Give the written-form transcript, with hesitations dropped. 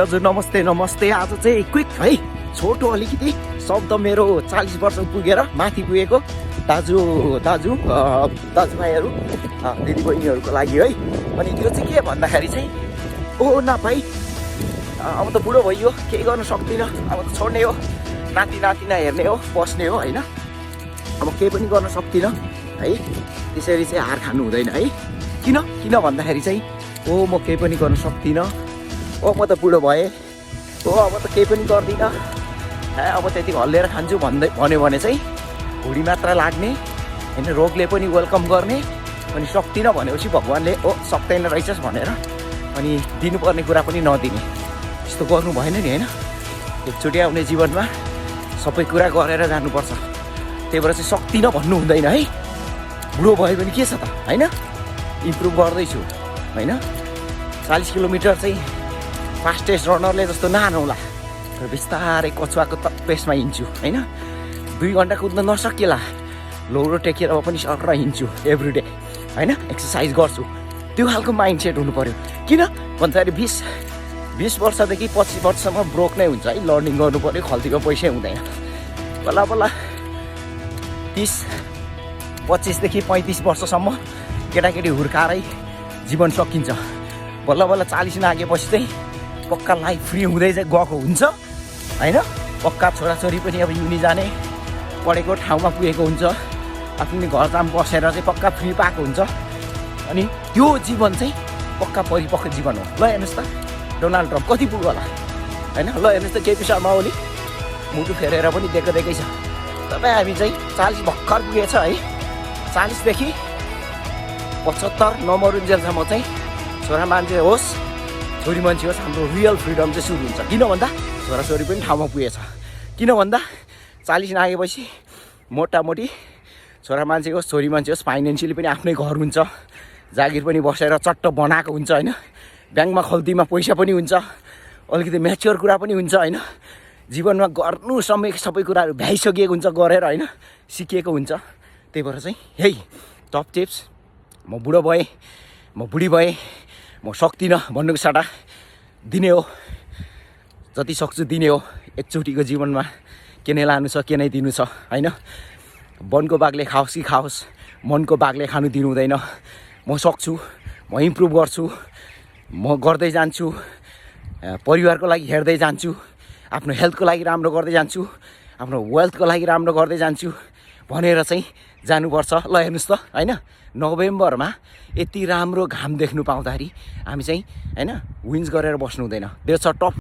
हजुर नमस्ते नमस्ते। आज चाहिँ क्विक है छोटो अलिकति शब्द मेरो 40 वर्ष पुगेर माथि पुगेको दाजुभाइहरू दिदीबहिनीहरूको लागि है। अनि त्यो चाहिँ के भन्दाखेरि चाहिँ ओ न भाइ अब त बुढो भइयो, केही गर्न सक्दिनँ, अब त छोड्ने हो, नाति नातिना हेर्ने हो, बस्ने हो होइन, अब केही पनि गर्न सक्दिनँ है। त्यसरी चाहिँ हार खानु हुँदैन है। किन भन्दाखेरि चाहिँ ओ म केही पनि गर्न सक्दिनँ, ओ म त बुढो भएँ, ओ अब त केही पनि गर्दिनँ, अब त्यति हल्लिएर खान्छु भन्यो भने चाहिँ भुँडी मात्र लाग्ने होइन, रोगले पनि वेलकम गर्ने। अनि सक्दिनँ भनेपछि भगवान्ले ओ सक्दैन रहेछस् भनेर अनि दिनुपर्ने कुरा पनि नदिने, यस्तो गर्नु भएन नि होइन। एकचोटि आउने जीवनमा सबै कुरा गरेर जानुपर्छ। त्यही भएर चाहिँ सक्दिनँ भन्नु हुँदैन है। बुढो भयो भने के छ त होइन, इम्प्रुभ गर्दैछु होइन। 40 किलोमिटर चाहिँ फास्टेस्ट रनरले जस्तो नहानौला, र बिस्तारै कछुवाको पेसमा हिँड्छु होइन। 2 घन्टा कुद्न नसकेला, लौरो टेकेर पनि सर हिँड्छु एभ्रिडे होइन, एक्सर्साइज गर्छु। त्यो खालको माइन्ड सेट हुनु पऱ्यो। किन भन्दाखेरि 20 वर्षदेखि 25 वर्षसम्म ब्रोक नै हुन्छ है। लर्निङ गर्नु पऱ्यो, खल्तीको पैसै हुँदैन। बल्ल बल्ल 25 देखि 35 वर्षसम्म केटाकेटी हुर्काएरै जीवन सकिन्छ। बल्ल बल्ल 40 नागेपछि चाहिँ पक्का लाइफ फ्री हुँदै चाहिँ गएको हुन्छ होइन। पक्का छोराछोरी पनि अब युनि जाने, पढेको ठाउँमा पुगेको हुन्छ, आफ्नो घरदाम बसेर चाहिँ पक्का फ्री पाएको हुन्छ। अनि त्यो जीवन चाहिँ पक्का परिपक्व जीवन हो। ल हेर्नुहोस् त डोनाल्ड ट्रम्प कति पुग्यो होला होइन। ल हेर्नुहोस् त केपी शर्मा ओली मुटु फेरेर पनि देखेकै छ। तपाईँ हामी चाहिँ 40 भर्खर पुगेछ है। 40 देखि 75 नमरुन्जेलसम्म चाहिँ छोरा मान्छे होस् छोरी मान्छे होस्, हाम्रो रियल फ्रिडम चाहिँ सुरु हुन्छ। किन भन्दा छोराछोरी पनि ठाउँमा पुगेछ। किन भन्दा 40 नागेपछि मोटामोटी छोरा मान्छे होस् छोरी मान्छे होस् फाइनेन्सियली पनि आफ्नै घर हुन्छ, जागिर पनि बसेर चट्ट बनाएको हुन्छ होइन। ब्याङ्कमा खल्तीमा पैसा पनि हुन्छ, अलिकति म्याच्योर कुरा पनि हुन्छ होइन। जीवनमा गर्नु सबै कुराहरू भ्याइसकिएको हुन्छ गरेर होइन, सिकिएको हुन्छ। त्यही भएर चाहिँ हेइ टप टिप्स, म बुढो भएँ, म बुढी भएँ, म सक्दिनँ भन्नुको साटा दिने हो, जति सक्छु दिने हो। एकचोटिको जीवनमा के नै लानु छ के नै दिनु छ होइन। वनको बाघले खाओस् कि खाओस्, मनको बाघले खानु दिनु हुँदैन। म सक्छु, म इम्प्रुभ गर्छु, म गर्दै जान्छु, परिवारको लागि हेर्दै जान्छु, आफ्नो हेल्थको लागि राम्रो गर्दै जान्छु, आफ्नो वेल्थको लागि राम्रो गर्दै जान्छु भनेर चाहिँ जानुपर्छ। ल हेर्नुहोस् त होइन, नोभेम्बरमा यति राम्रो घाम देख्नु पाउँदाखेरि हामी चाहिँ होइन विन्स गरेर बस्नु हुँदैन। त्यो छ टप